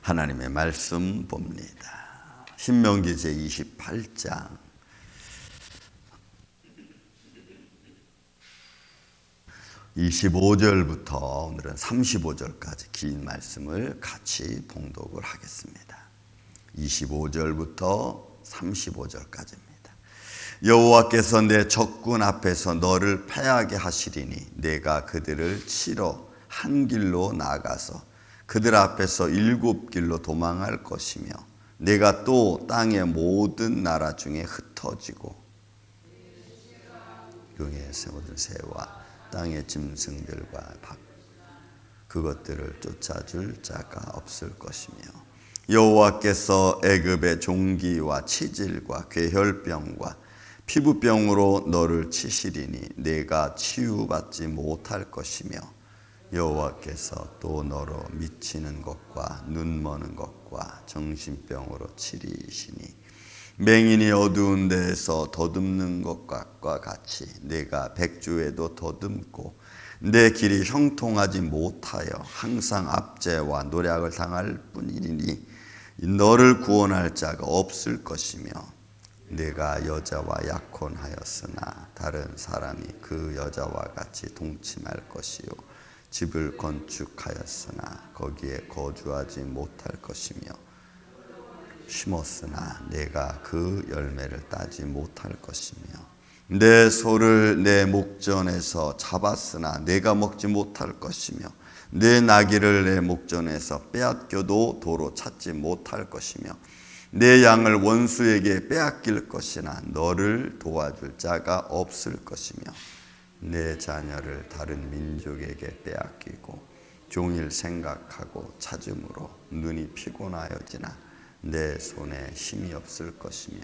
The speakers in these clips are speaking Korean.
하나님의 말씀 봅니다. 신명기 제28장 25절부터 오늘은 35절까지 긴 말씀을 같이 봉독을 하겠습니다. 25절부터 35절까지입니다. 여호와께서 내 적군 앞에서 너를 패하게 하시리니 내가 그들을 치러 한 길로 나가서 그들 앞에서 7길로 도망할 것이며 내가 또 땅의 모든 나라 중에 흩어지고 용의 모든 새와 땅의 짐승들과 그것들을 쫓아줄 자가 없을 것이며 여호와께서 애굽의 종기와 치질과 괴혈병과 피부병으로 너를 치시리니 내가 치유받지 못할 것이며 여호와께서 또 너로 미치는 것과 눈머는 것과 정신병으로 치리시니 맹인이 어두운 데에서 더듬는 것과 같이 내가 백주에도 더듬고 내 길이 형통하지 못하여 항상 압제와 노략을 당할 뿐이니 너를 구원할 자가 없을 것이며 내가 여자와 약혼하였으나 다른 사람이 그 여자와 같이 동침할 것이요 집을 건축하였으나 거기에 거주하지 못할 것이며 심었으나 내가 그 열매를 따지 못할 것이며 내 소를 내 목전에서 잡았으나 내가 먹지 못할 것이며 내 나귀를 내 목전에서 빼앗겨도 도로 찾지 못할 것이며 내 양을 원수에게 빼앗길 것이나 너를 도와줄 자가 없을 것이며 내 자녀를 다른 민족에게 빼앗기고 종일 생각하고 찾음으로 눈이 피곤하여지나 내 손에 힘이 없을 것이며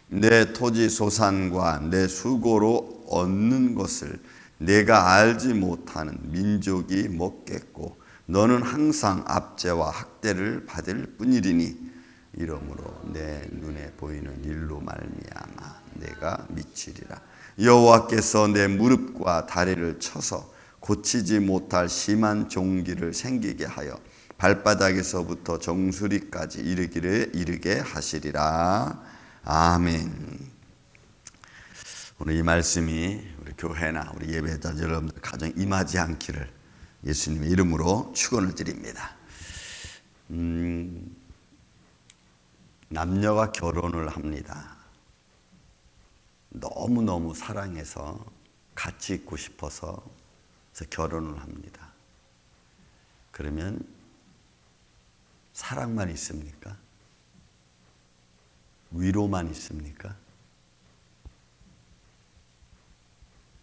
내 토지 소산과 내 수고로 얻는 것을 내가 알지 못하는 민족이 먹겠고 너는 항상 압제와 학대를 받을 뿐이리니 이러므로 내 눈에 보이는 일로 말미암아 내가 미치리라. 여호와께서 내 무릎과 다리를 쳐서 고치지 못할 심한 종기를 생기게 하여 발바닥에서부터 정수리까지 이르게 하시리라. 아멘. 오늘 이 말씀이 우리 교회나 우리 예배자 여러분들 가정 임하지 않기를 예수님의 이름으로 축원을 드립니다. 남녀가 결혼을 합니다. 너무너무 사랑해서 같이 있고 싶어서 결혼을 합니다. 그러면 사랑만 있습니까? 위로만 있습니까?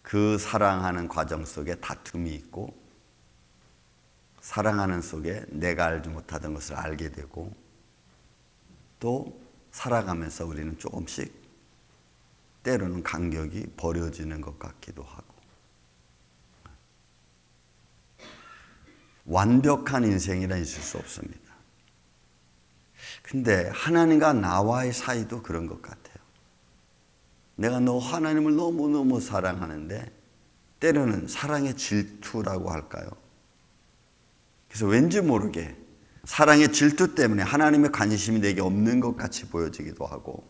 그 사랑하는 과정 속에 다툼이 있고 사랑하는 속에 내가 알지 못하던 것을 알게 되고 또 살아가면서 우리는 조금씩 때로는 간격이 버려지는 것 같기도 하고 완벽한 인생이란 있을 수 없습니다. 근데 하나님과 나와의 사이도 그런 것 같아요. 내가 하나님을 너무너무 사랑하는데 때로는 사랑의 질투라고 할까요? 그래서 왠지 모르게 사랑의 질투 때문에 하나님의 관심이 내게 없는 것 같이 보여지기도 하고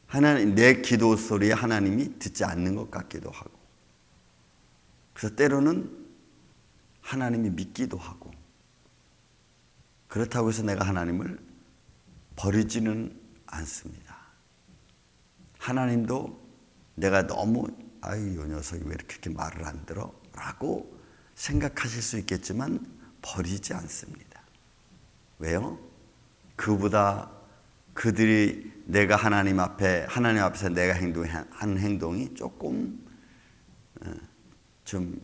하나님 내 기도 소리에 하나님이 듣지 않는 것 같기도 하고 그래서 때로는 하나님이 믿기도 하고 그렇다고 해서 내가 하나님을 버리지는 않습니다. 하나님도 내가 너무 이 녀석이 왜 이렇게 말을 안 들어? 라고 생각하실 수 있겠지만 버리지 않습니다. 왜요? 그보다 그들이 내가 하나님 앞에서 내가 하는 행동이 조금 좀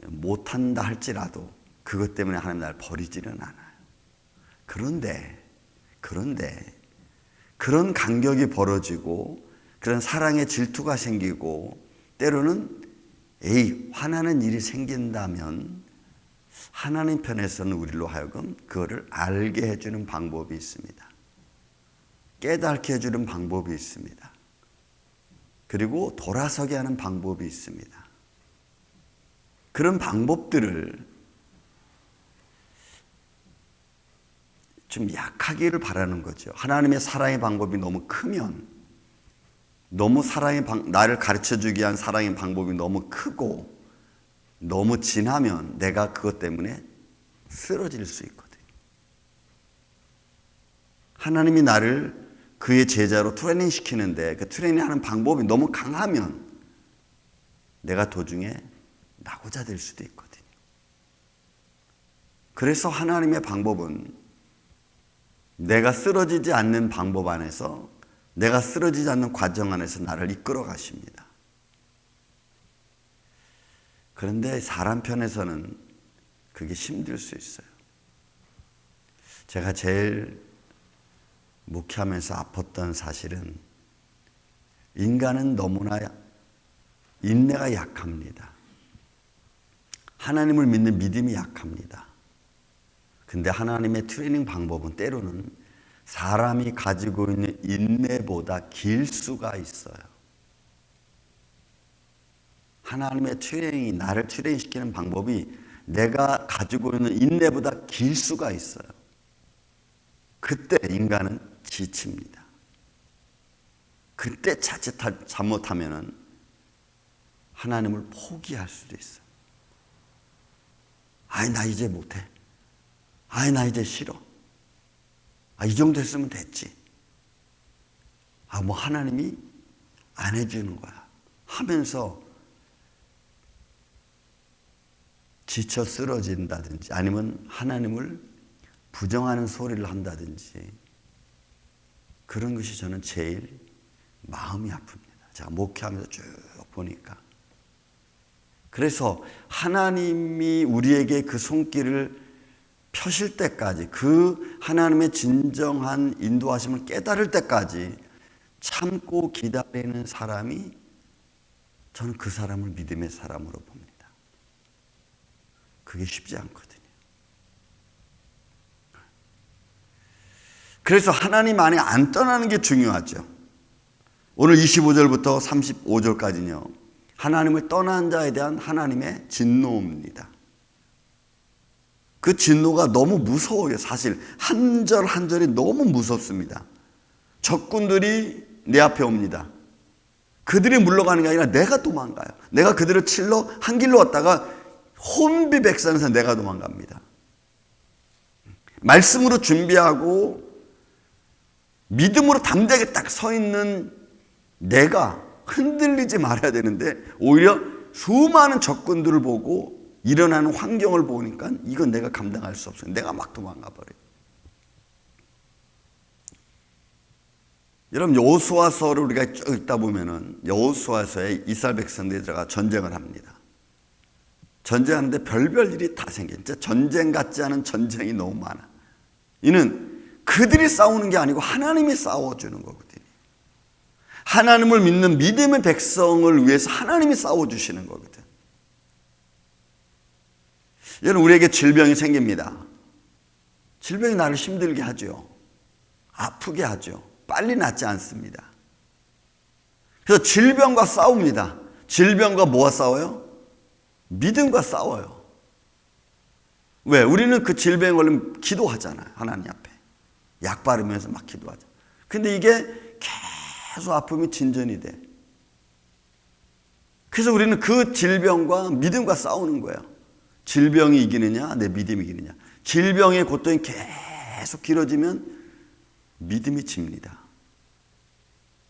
못한다 할지라도 그것 때문에 하나님 나를 버리지는 않아요. 그런데 그런 간격이 벌어지고 그런 사랑의 질투가 생기고 때로는 화나는 일이 생긴다면 하나님 편에서는 우리로 하여금 그거를 알게 해주는 방법이 있습니다. 깨닫게 해주는 방법이 있습니다. 그리고 돌아서게 하는 방법이 있습니다. 그런 방법들을 좀 약하기를 바라는 거죠. 하나님의 사랑의 방법이 너무 크면, 너무 나를 가르쳐주기 위한 사랑의 방법이 너무 크고 너무 진하면 내가 그것 때문에 쓰러질 수 있거든요. 하나님이 나를 그의 제자로 트레이닝 시키는데 그 트레이닝 하는 방법이 너무 강하면 내가 도중에 낙오자 될 수도 있거든요. 그래서 하나님의 방법은 내가 쓰러지지 않는 방법 안에서, 내가 쓰러지지 않는 과정 안에서 나를 이끌어 가십니다. 그런데 사람 편에서는 그게 힘들 수 있어요. 제가 제일 목회하면서 아팠던 사실은 인간은 너무나 인내가 약합니다. 하나님을 믿는 믿음이 약합니다. 근데 하나님의 트레이닝 방법은 때로는 사람이 가지고 있는 인내보다 길 수가 있어요. 하나님의 트레이닝이, 나를 트레이닝시키는 방법이 내가 가지고 있는 인내보다 길 수가 있어요. 그때 인간은 지칩니다. 그때 잘못하면 하나님을 포기할 수도 있어요. 나 이제 못해. 나 이제 싫어. 이 정도 했으면 됐지. 하나님이 안 해주는 거야 하면서 지쳐 쓰러진다든지, 아니면 하나님을 부정하는 소리를 한다든지, 그런 것이 저는 제일 마음이 아픕니다. 제가 목회하면서 쭉 보니까. 그래서 하나님이 우리에게 그 손길을 펴실 때까지, 그 하나님의 진정한 인도하심을 깨달을 때까지 참고 기다리는 사람이, 저는 그 사람을 믿음의 사람으로 봅니다. 그게 쉽지 않거든요. 그래서 하나님 안에 안 떠나는 게 중요하죠. 오늘 25절부터 35절까지는요, 하나님을 떠난 자에 대한 하나님의 진노입니다. 그 진노가 너무 무서워요. 사실 한 절 한 절이 너무 무섭습니다. 적군들이 내 앞에 옵니다. 그들이 물러가는 게 아니라 내가 도망가요. 내가 그들을 칠러 한 길로 왔다가 혼비백산에서 내가 도망갑니다. 말씀으로 준비하고 믿음으로 담대하게 딱 서 있는 내가 흔들리지 말아야 되는데, 오히려 수많은 적군들을 보고 일어나는 환경을 보니까 이건 내가 감당할 수 없어요. 내가 막 도망가 버려요. 여러분, 여호수아서를 우리가 쭉 읽다 보면은 여호수아서에 이스라엘 백성들이 들어가 전쟁을 합니다. 전쟁하는데 별별 일이 다 생겨요. 진짜 전쟁 같지 않은 전쟁이 너무 많아. 이는 그들이 싸우는 게 아니고 하나님이 싸워주는 거거든요. 하나님을 믿는 믿음의 백성을 위해서 하나님이 싸워주시는 거거든. 여러분, 우리에게 질병이 생깁니다. 질병이 나를 힘들게 하죠. 아프게 하죠. 빨리 낫지 않습니다. 그래서 질병과 싸웁니다. 질병과 뭐와 싸워요? 믿음과 싸워요. 왜? 우리는 그 질병에 걸리면 기도하잖아요. 하나님 앞에. 약 바르면서 막 기도하죠. 근데 이게 계속 아픔이 진전이 돼. 그래서 우리는 그 질병과 믿음과 싸우는 거예요. 질병이 이기느냐, 내 믿음이 이기느냐. 질병의 고통이 계속 길어지면 믿음이 집니다.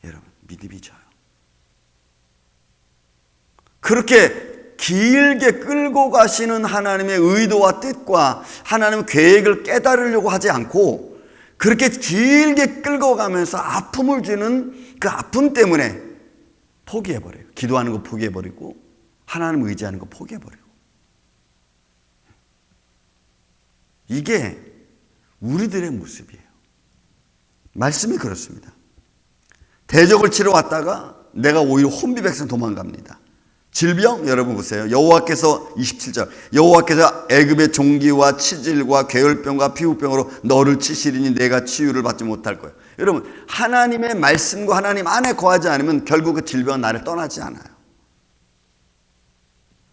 여러분, 믿음이 져요. 그렇게 길게 끌고 가시는 하나님의 의도와 뜻과 하나님의 계획을 깨달으려고 하지 않고, 그렇게 길게 끌고 가면서 아픔을 주는 그 아픔 때문에 포기해버려요. 기도하는 거 포기해버리고, 하나님 의지하는 거 포기해버리고. 이게 우리들의 모습이에요. 말씀이 그렇습니다. 대적을 치러 왔다가 내가 오히려 혼비백산 도망갑니다. 질병, 여러분 보세요. 여호와께서 27절, 여호와께서 애굽의 종기와 치질과 괴혈병과 피부병으로 너를 치시리니 내가 치유를 받지 못할 거예요. 여러분, 하나님의 말씀과 하나님 안에 거하지 않으면 결국 그 질병은 나를 떠나지 않아요.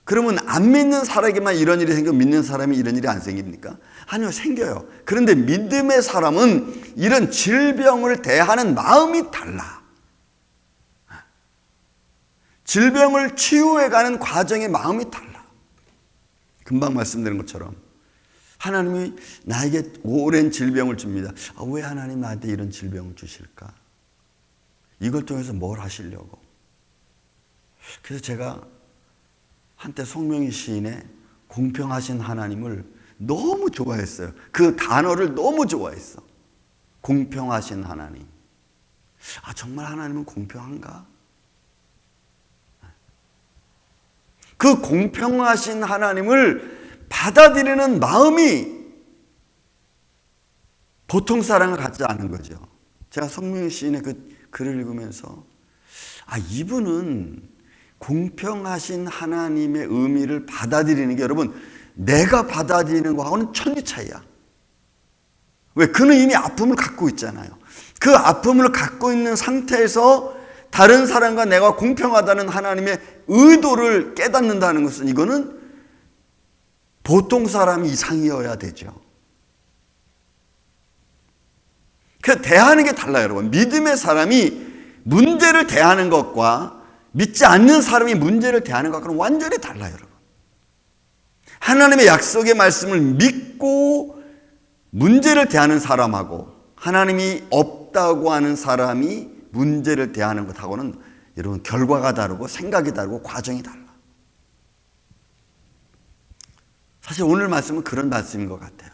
그러면 안 믿는 사람에게만 이런 일이 생기고 믿는 사람이 이런 일이 안 생깁니까? 아니요, 생겨요. 그런데 믿음의 사람은 이런 질병을 대하는 마음이 달라. 질병을 치유해가는 과정의 마음이 달라. 금방 말씀드린 것처럼 하나님이 나에게 오랜 질병을 줍니다. 왜 하나님 나한테 이런 질병을 주실까? 이걸 통해서 뭘 하시려고? 그래서 제가 한때 송명희 시인의 공평하신 하나님을 너무 좋아했어요. 그 단어를 너무 좋아했어. 공평하신 하나님. 정말 하나님은 공평한가? 그 공평하신 하나님을 받아들이는 마음이 보통 사랑을 갖지 않은 거죠. 제가 송명희 시인의 그 글을 읽으면서 이분은 공평하신 하나님의 의미를 받아들이는 게 여러분 내가 받아들이는 거하고는 천지 차이야. 왜? 그는 이미 아픔을 갖고 있잖아요. 그 아픔을 갖고 있는 상태에서 다른 사람과 내가 공평하다는 하나님의 의도를 깨닫는다는 것은 이거는 보통 사람 이상이어야 되죠. 그 대하는 게 달라요, 여러분. 믿음의 사람이 문제를 대하는 것과 믿지 않는 사람이 문제를 대하는 것과는 완전히 달라요, 여러분. 하나님의 약속의 말씀을 믿고 문제를 대하는 사람하고 하나님이 없다고 하는 사람이 문제를 대하는 것하고는 여러분 결과가 다르고 생각이 다르고 과정이 달라. 사실 오늘 말씀은 그런 말씀인 것 같아요.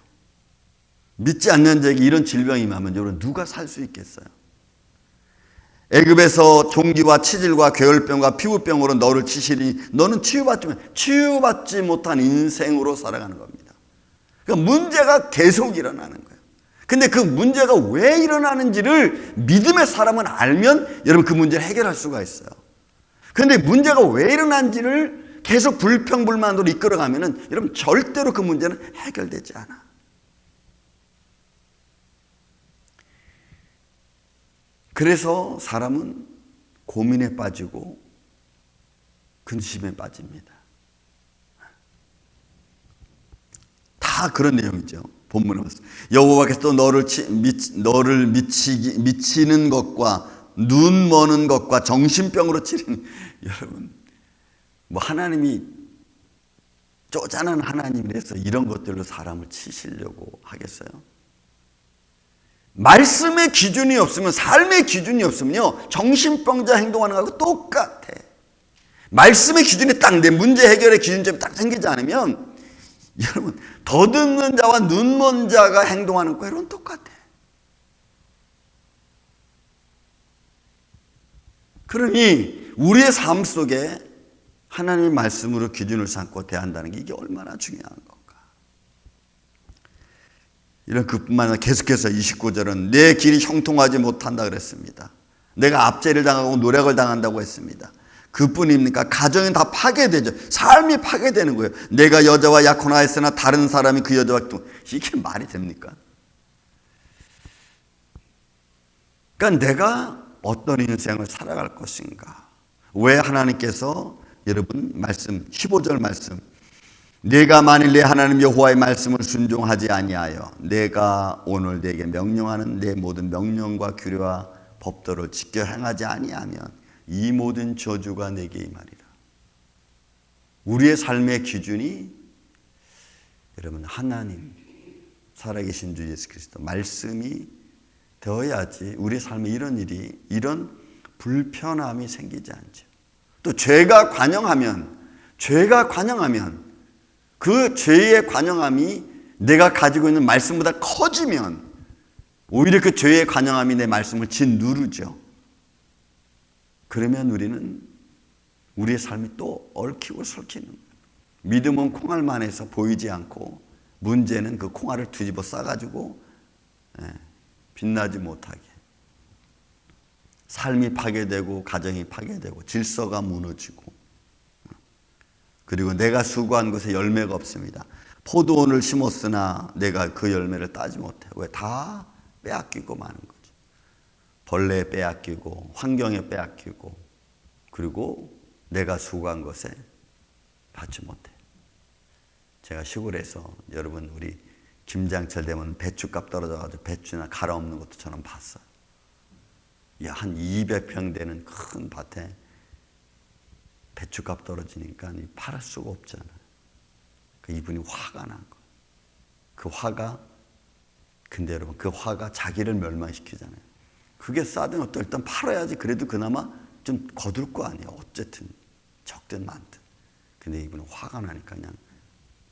믿지 않는 자에게 이런 질병이 임하면 여러분 누가 살 수 있겠어요? 애굽에서 종기와 치질과 괴혈병과 피부병으로 너를 치시니 너는 치유받지 못한 인생으로 살아가는 겁니다. 그러니까 문제가 계속 일어나는 거예요. 근데 그 문제가 왜 일어나는지를 믿음의 사람은 알면 여러분 그 문제를 해결할 수가 있어요. 그런데 문제가 왜 일어난지를 계속 불평불만으로 이끌어가면은 여러분 절대로 그 문제는 해결되지 않아. 그래서 사람은 고민에 빠지고 근심에 빠집니다. 다 그런 내용이죠. 본문에 봤어요. 여호와께서 너를 미치는 것과 눈 머는 것과 정신병으로 치리는 여러분 하나님이 쪼잔한 하나님이라서 이런 것들로 사람을 치시려고 하겠어요? 말씀의 기준이 없으면 삶의 기준이 없으면요 정신병자 행동하는 거하고 똑같아. 말씀의 기준이 딱 내 문제 해결의 기준점이 딱 생기지 않으면 여러분 더듬는 자와 눈먼 자가 행동하는 거랑 똑같아. 그러니 우리의 삶 속에 하나님의 말씀으로 기준을 삼고 대한다는 게 이게 얼마나 중요한 건가. 이런 그뿐만 아니라 계속해서 29절은 내 길이 형통하지 못한다 그랬습니다. 내가 압제를 당하고 노력을 당한다고 했습니다. 그뿐입니까? 가정이 다 파괴되죠. 삶이 파괴되는 거예요. 내가 여자와 약혼하였으나 다른 사람이 그 여자와 이게 말이 됩니까? 그러니까 내가 어떤 인생을 살아갈 것인가? 왜 하나님께서 여러분 말씀 15절 말씀 내가 만일 내 하나님 여호와의 말씀을 순종하지 아니하여 내가 오늘 네게 명령하는 내 모든 명령과 규례와 법도를 지켜 행하지 아니하면 이 모든 저주가 내게 임하리라. 우리의 삶의 기준이 여러분 하나님 살아계신 주 예수 그리스도 말씀이 되어야지 우리의 삶에 이런 불편함이 생기지 않죠. 또 죄가 관영하면 그 죄의 관영함이 내가 가지고 있는 말씀보다 커지면 오히려 그 죄의 관영함이 내 말씀을 짓누르죠. 그러면 우리는 우리의 삶이 또 얽히고 설키는 거예요. 믿음은 콩알만해서 보이지 않고 문제는 그 콩알을 뒤집어 싸가지고 빛나지 못하게 삶이 파괴되고 가정이 파괴되고 질서가 무너지고 그리고 내가 수고한 것에 열매가 없습니다. 포도원을 심었으나 내가 그 열매를 따지 못해. 왜? 다 빼앗기고 마는 거죠. 벌레에 빼앗기고 환경에 빼앗기고 그리고 내가 수고한 것에 받지 못해. 제가 시골에서 여러분 우리 김장철 되면 배추값 떨어져가지고 배추나 갈아 엎는 것도 저는 봤어요. 야, 한 200평 되는 큰 밭에 배추값 떨어지니까 팔을 수가 없잖아요. 이분이 화가 난 거예요. 그 화가, 근데 여러분, 그 화가 자기를 멸망시키잖아요. 그게 싸든 어떤 일단 팔아야지 그래도 그나마 좀 거둘 거 아니에요. 어쨌든 적든 많든. 근데 이분은 화가 나니까 그냥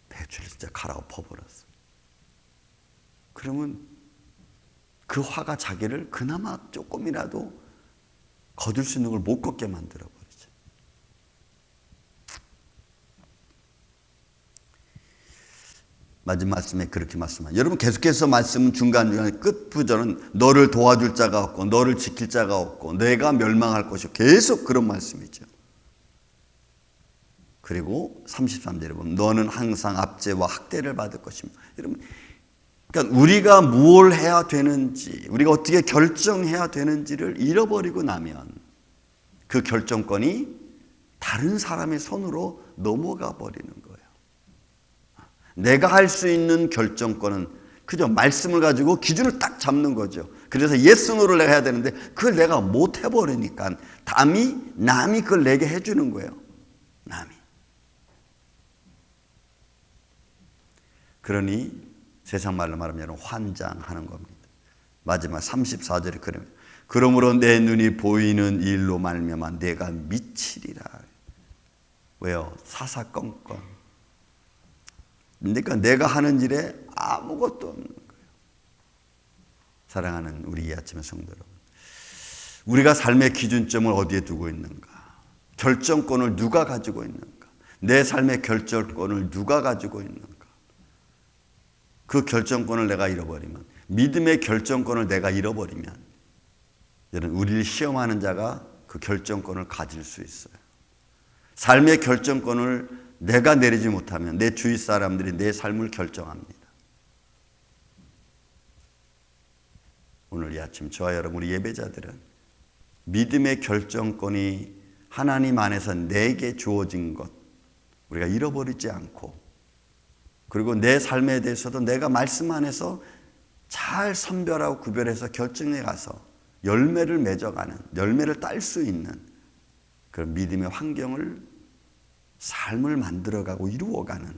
배추를 진짜 갈아 엎어버렸어. 그러면 그 화가 자기를 그나마 조금이라도 거둘 수 있는 걸 못 걷게 만들어 버리죠. 마지막 말씀에 그렇게 말씀하죠. 여러분 계속해서 말씀은 중간중간에 끝 부절은 너를 도와줄 자가 없고 너를 지킬 자가 없고 내가 멸망할 것이고 계속 그런 말씀이죠. 그리고 33절에 보면 너는 항상 압제와 학대를 받을 것이며. 여러분, 그러니까 우리가 무엇을 해야 되는지, 우리가 어떻게 결정해야 되는지를 잃어버리고 나면 그 결정권이 다른 사람의 손으로 넘어가 버리는 거예요. 내가 할 수 있는 결정권은 그저 말씀을 가지고 기준을 딱 잡는 거죠. 그래서 yes, no를 내가 해야 되는데 그걸 내가 못 해버리니까 남이 그걸 내게 해주는 거예요. 남이. 그러니 세상 말로 말하면 환장하는 겁니다. 마지막 34절에 그러므로 내 눈이 보이는 일로 말미암아 내가 미치리라. 왜요? 사사건건. 그러니까 내가 하는 일에 아무것도 없는 거예요. 사랑하는 우리 이 아침의 성도 여러분, 우리가 삶의 기준점을 어디에 두고 있는가? 결정권을 누가 가지고 있는가? 내 삶의 결정권을 누가 가지고 있는가? 그 결정권을 내가 잃어버리면, 믿음의 결정권을 내가 잃어버리면 여러분, 우리를 시험하는 자가 그 결정권을 가질 수 있어요. 삶의 결정권을 내가 내리지 못하면 내 주위 사람들이 내 삶을 결정합니다. 오늘 이 아침 저와 여러분 우리 예배자들은 믿음의 결정권이 하나님 안에서 내게 주어진 것 우리가 잃어버리지 않고, 그리고 내 삶에 대해서도 내가 말씀 안에서 잘 선별하고 구별해서 결정해 가서 열매를 맺어가는, 열매를 딸 수 있는 그런 믿음의 환경을, 삶을 만들어가고 이루어가는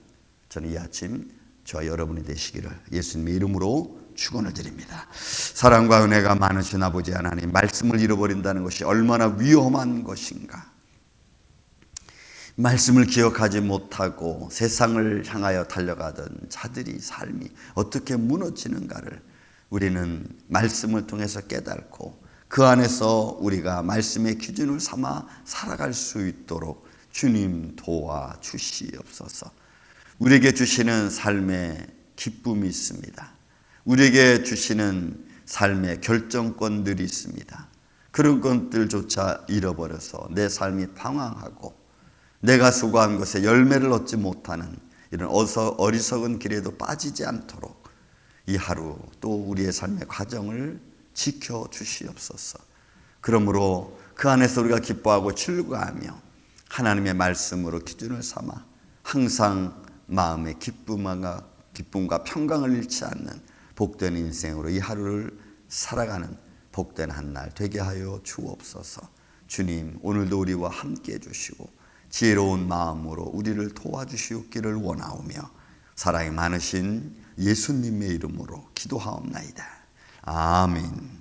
저는 이 아침 저와 여러분이 되시기를 예수님의 이름으로 축원을 드립니다. 사랑과 은혜가 많으신 아버지 하나님, 말씀을 잃어버린다는 것이 얼마나 위험한 것인가. 말씀을 기억하지 못하고 세상을 향하여 달려가던 자들이 삶이 어떻게 무너지는가를 우리는 말씀을 통해서 깨닫고 그 안에서 우리가 말씀의 기준을 삼아 살아갈 수 있도록 주님 도와주시옵소서. 우리에게 주시는 삶의 기쁨이 있습니다. 우리에게 주시는 삶의 결정권들이 있습니다. 그런 것들조차 잃어버려서 내 삶이 방황하고 내가 수고한 것에 열매를 얻지 못하는 이런 어리석은 길에도 빠지지 않도록 이 하루 또 우리의 삶의 과정을 지켜주시옵소서. 그러므로 그 안에서 우리가 기뻐하고 즐거워하며 하나님의 말씀으로 기준을 삼아 항상 마음의 기쁨과 평강을 잃지 않는 복된 인생으로 이 하루를 살아가는 복된 한 날 되게 하여 주옵소서. 주님, 오늘도 우리와 함께 해주시고 지혜로운 마음으로 우리를 도와주시옵기를 원하오며 사랑이 많으신 예수님의 이름으로 기도하옵나이다. 아멘.